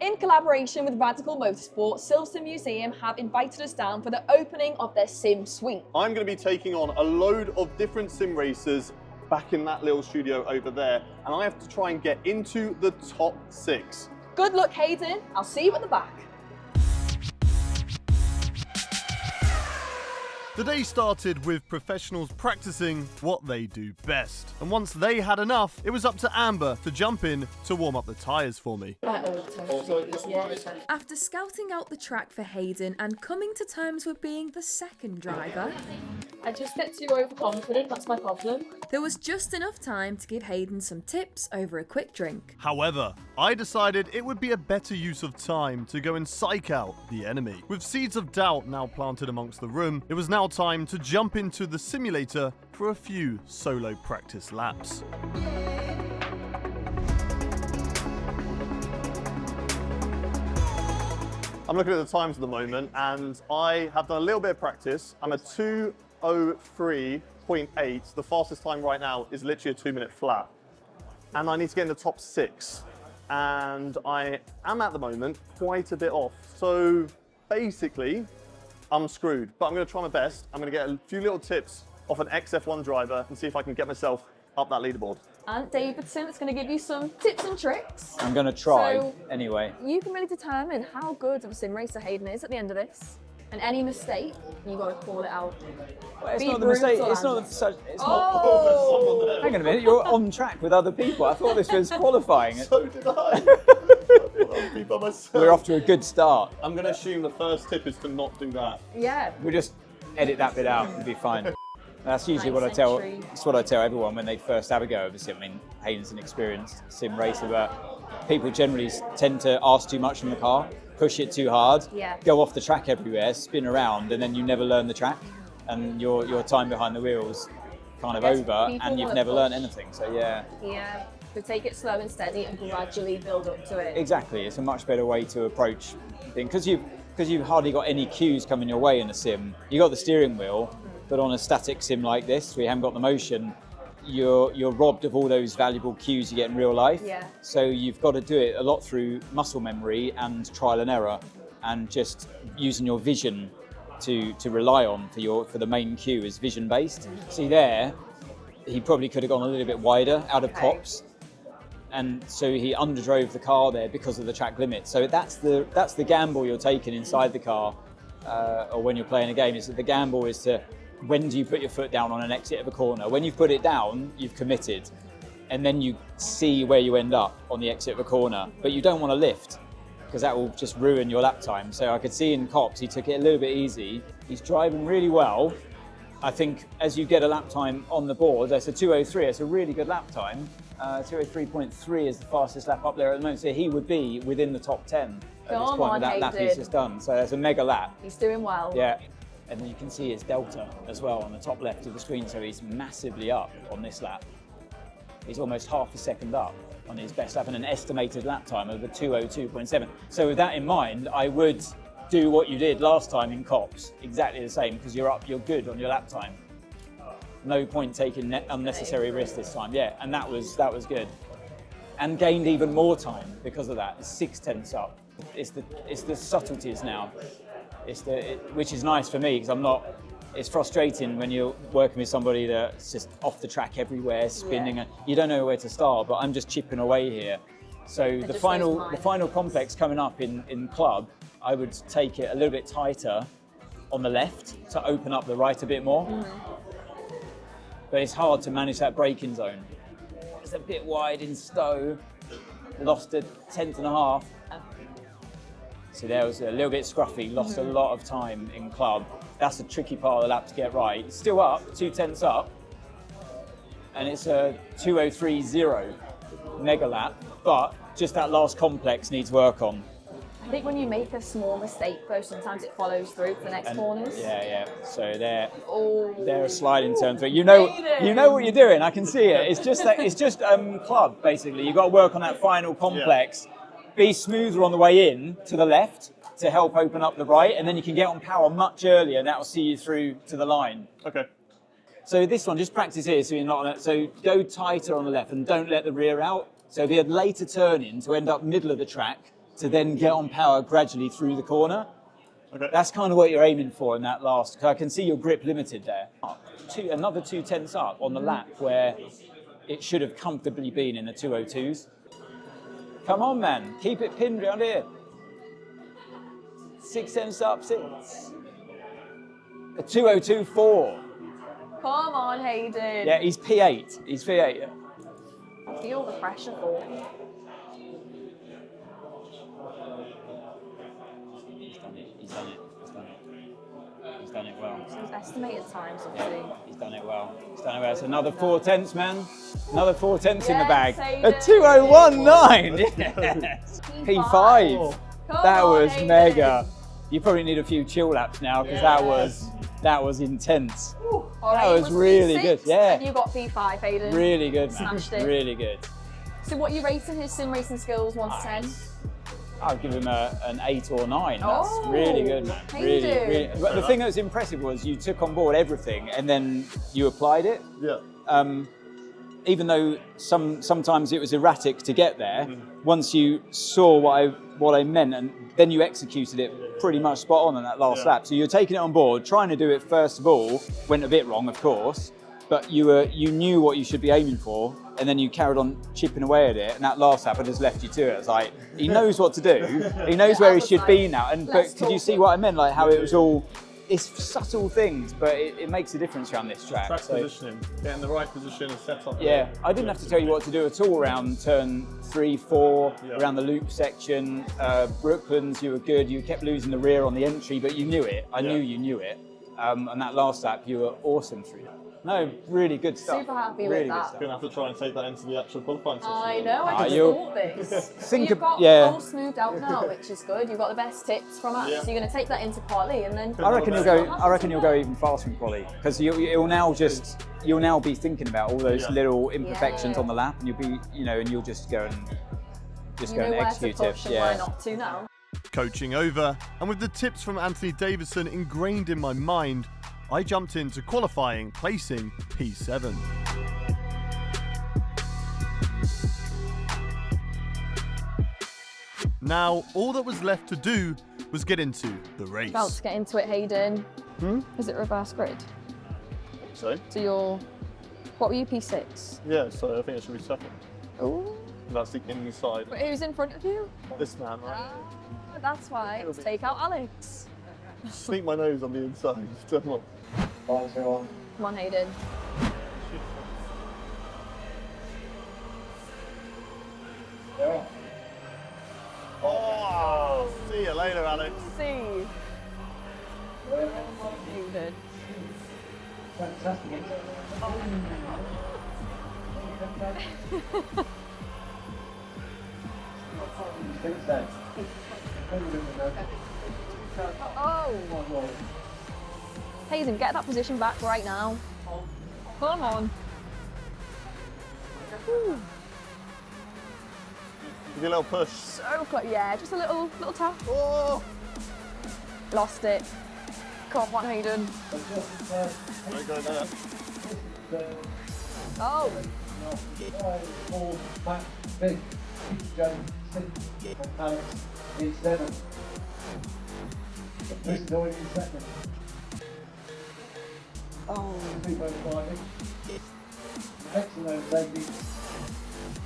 In collaboration with Radical Motorsport, Silverstone Museum have invited us down for the opening of their Sim Suite. I'm going to be taking on a load of different sim racers back in that little studio over there, and I have to try and get into the top 6. Good luck, Haydon. I'll see you at the back. The day started with professionals practicing what they do best. And once they had enough, it was up to Amber to jump in to warm up the tyres for me. After scouting out the track for Haydon and coming to terms with being the second driver, I just get too overconfident, that's my problem. there was just enough time to give Haydon some tips over a quick drink. However, I decided it would be a better use of time to go and psych out the enemy. With seeds of doubt now planted amongst the room, it was now time to jump into the simulator for a few solo practice laps. I'm looking at the times at the moment and I have done a little bit of practice. I'm a 2:03.8. The fastest time right now is literally a 2-minute flat. And I need to get in the top 6. And I am at the moment quite a bit off. So basically, I'm screwed, but I'm going to try my best. I'm going to get a few little tips off an Ex-F1 driver and see if I can get myself up that leaderboard. Ant Davidson is going to give you some tips and tricks. I'm going to try So, anyway. You can really determine how good of a sim racer Haydon is at the end of this. And any mistake, you've got to call it out. Well, it's Be not the mistake. brutal, It's not Ant. the such. It's Oh! not. Hang on a minute. You're on track with other people. I thought this was qualifying. So did I. I'll be by myself. We're off to a good start. I'm going to assume the first tip is to not do that. Yeah. We'll just edit that bit out and be fine. That's usually what I Ninth tell. century. It's what I tell everyone when they first have a go of a sim. I mean, Haydon's an experienced sim racer, but people generally tend to ask too much from the car, push it too hard, Yeah. go off the track everywhere, spin around, and then you never learn the track, and your time behind the wheel's kind of Yes, over, people and you've wanna never learned push. anything. So yeah. Yeah. So take it slow and steady and gradually build up to it. Exactly, it's a much better way to approach things because you've hardly got any cues coming your way in a sim. You got the steering wheel, but on a static sim like this, we haven't got the motion. You're robbed of all those valuable cues you get in real life. Yeah. So you've got to do it a lot through muscle memory and trial and error, and just using your vision to rely on for the main cue is vision based. See there, he probably could have gone a little bit wider out of cops. And so he underdrove the car there because of the track limit. So that's the gamble you're taking inside the car, or when you're playing a game. Is that the gamble is to when do you put your foot down on an exit of a corner? When you've put it down, you've committed, and then you see where you end up on the exit of a corner. But you don't want to lift because that will just ruin your lap time. So I could see in Cops he took it a little bit easy. He's driving really well. I think as you get a lap time on the board, that's a 2:03. It's a really good lap time. 2:03.3 is the fastest lap up there at the moment. So he would be within the top 10 at Come this point on, with that lap Haydon. he's just done. So that's a mega lap. He's doing well. Yeah. And then you can see his delta as well on the top left of the screen. So he's massively up on this lap. He's almost half a second up on his best lap and an estimated lap time of a 2:02.7. So with that in mind, I would do what you did last time in Cops, exactly the same, because you're good on your lap time. No point taking unnecessary risks this time. Yeah, and that was good, and gained even more time because of that. It's 6/10 up. It's the subtleties now. Which is nice for me because I'm not. It's frustrating when you're working with somebody that's just off the track everywhere, spinning, and you don't know where to start. But I'm just chipping away here. So the final complex coming up in club, I would take it a little bit tighter on the left to open up the right a bit more. But it's hard to manage that braking zone. It's a bit wide in Stowe. Lost a 10th.5. So there was a little bit scruffy, lost a lot of time in club. That's the tricky part of the lap to get right. It's still up, 2/10 up. And it's a 2:03.0 mega lap, but just that last complex needs work on. I think when you make a small mistake though, sometimes it follows through to the next corners. Yeah. So they're Oh. a sliding turn through. You know what you're doing. I can see it. It's just club basically. You've got to work on that final complex. Be smoother on the way in to the left to help open up the right, and then you can get on power much earlier, and that will see you through to the line. Okay. So this one, just practice here, so you're not on it. So go tighter on the left and don't let the rear out. So be a later turn in to end up middle of the track, to then get on power gradually through the corner. Okay. That's kind of what you're aiming for in that last, because I can see your grip limited there. Another 2/10 up on the lap where it should have comfortably been in the 2:02s. Come on, man, keep it pinned around here. 6/10 up, 6. A 2:02.4. Come on, Haydon. Yeah, he's P8. He's P8. Feel the pressure for him. He's done it. He's done it. He's done it. He's done it well. Those estimated times, obviously. Yeah, he's done it well. He's done it well. It's another 4/10, man. Another 4/10 in the Yes, bag. Haydon. A 2:01.9. Yes. P5. Come That on, was Haydon. mega. You probably need a few chill laps now because that was intense. All That right, was really P6, good. Yeah. And you got P5, Haydon. Really good, man. Smashed it. Really good. So what are you rating his sim racing skills 1 to 10? I'd give him an 8 or 9. That's Oh, really good, man. Really, Haydon. really. But the thing that was impressive was you took on board everything and then you applied it. Yeah. Even though sometimes it was erratic to get there, once you saw what I meant, and then you executed it pretty much spot on that last lap. So you're taking it on board, trying to do it first of all, went a bit wrong, of course, but you knew what you should be aiming for, and then you carried on chipping away at it. And that last lap, I just left you to it. It's like he knows what to do, he knows where he should be now. And let's but could you talk see it. what I meant? Like how it was all. It's subtle things, but it makes a difference around this track. Track So, positioning, getting the right position and set up. yeah, I didn't have to tell you what to do at all around turn 3, 4, Yeah. around the loop section. Brooklands, you were good. You kept losing the rear on the entry, but you knew it. I knew you knew it. And that last lap, you were awesome through that. No, really good stuff. Super happy with really that. Good stuff. Gonna have to try and take that into the actual qualifying session. I know, I can you'll- support this. Think You've of- got yeah. all smoothed out now, which is good. You've got the best tips from us. Yeah. So you're going to take that into quali and then... I reckon you'll go even faster in quali because you'll now be thinking about all those little imperfections Yeah. on the lap, and you'll just go and You know where to execute it. push and where not to now. Coaching over, and with the tips from Anthony Davidson ingrained in my mind, I jumped into qualifying, placing P7. Now, all that was left to do was get into the race. About to get into it, Haydon. Is it reverse grid? So? So what were you, P6? Yeah, so I think it should be second. Oh. That's the inside. But who's in front of you? This man, right? That's why. Let's take out Alex. Sneak my nose on the inside. Come on. Come on, Haydon. Oh, see you later, Alex. See. Haydon. Oh. Haydon, get that position back right now. Come on. Ooh. Give you a little push. So close. Yeah, just a little tap. Oh! Lost it. Come on, Haydon. Don't go there. Oh. Oh.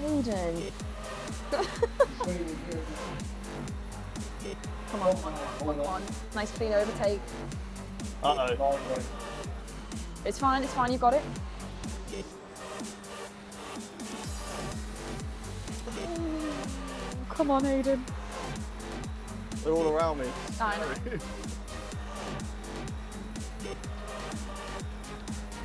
Haydon. Come on, come on. Nice clean overtake. Uh-oh. It's fine, you got it. Come on, Haydon. They're all around me. I know.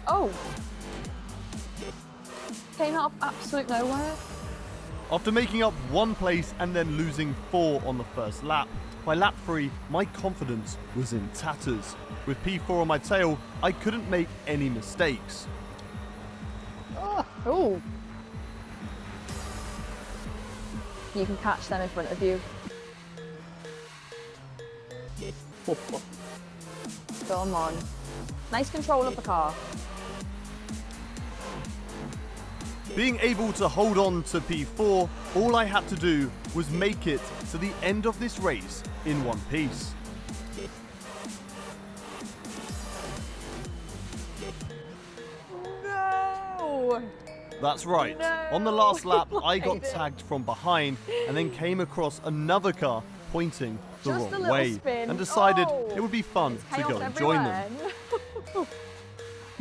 Oh. Came out of absolute nowhere. After making up 1 place and then losing 4 on the first lap, by lap 3, my confidence was in tatters. With P4 on my tail, I couldn't make any mistakes. Oh. You can catch them in front of you. Come on. Nice control of the car. Being able to hold on to P4, all I had to do was make it to the end of this race in one piece. No! That's right. No. On the last lap, I got Made it. tagged from behind and then came across another car pointing the Just a wrong little way spin. and decided Oh. it would be fun It's to go chaos and join them. everywhere.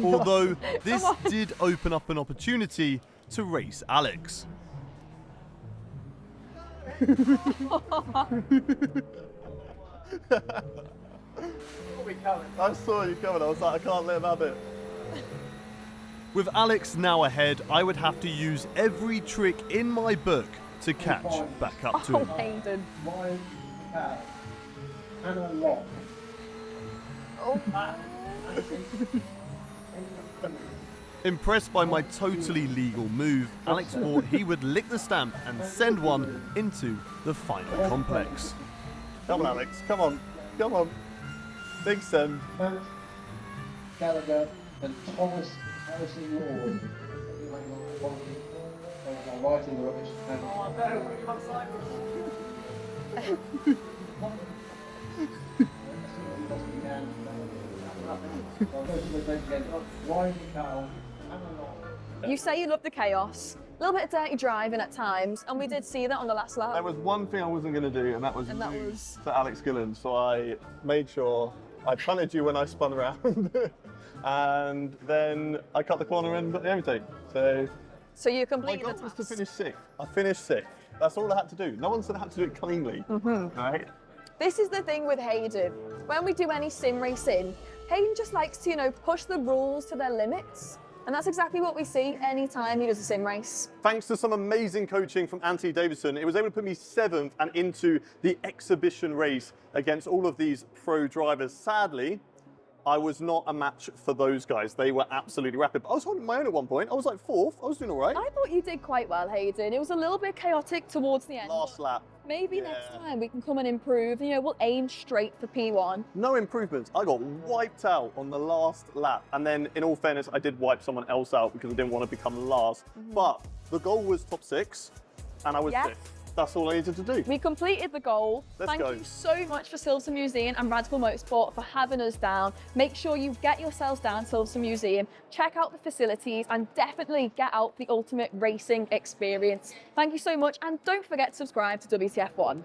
Although this Come on. did open up an opportunity to race Alex. I saw you coming, I was like, I can't let him have it. With Alex now ahead, I would have to use every trick in my book to catch back up to Oh, him. Haydon. Wide cab and a lock. Oh. Impressed by my totally legal move, Alex thought he would lick the stamp and send one into the final complex. Come on, Alex, come on, come on. Big send. Gallagher and Thomas Harrison Lord. I'm writing rubbish. You say you love the chaos, a little bit of dirty driving at times, and we did see that on the last lap. There was one thing I wasn't going to do, and that was And that lose was- to Alex Gillen. So I made sure I punted you when I spun around, and then I cut the corner and got the overtake. So So you my completed goal the was task. to finish sixth. I finished sixth. That's all I had to do. No one said I had to do it cleanly, right? This is the thing with Haydon. When we do any sim racing, Haydon just likes to, push the rules to their limits. And that's exactly what we see anytime he does a sim race. Thanks to some amazing coaching from Ant Davidson, it was able to put me 7th and into the exhibition race against all of these pro drivers. Sadly, I was not a match for those guys. They were absolutely rapid. But I was holding my own at one point. I was like 4th. I was doing all right. I thought you did quite well, Haydon. It was a little bit chaotic towards the end. Last lap. Maybe Yeah. next time we can come and improve. We'll aim straight for P1. No improvements. I got wiped out on the last lap. And then, in all fairness, I did wipe someone else out because I didn't want to become last. But the goal was top 6, and I was Yes. 5th. That's all I needed to do. We completed the goal. Let's Thank go. you so much for Silverstone Museum and Radical Motorsport for having us down. Make sure you get yourselves down to Silverstone Museum, check out the facilities, and definitely get out the ultimate racing experience. Thank you so much, and don't forget to subscribe to WTF1.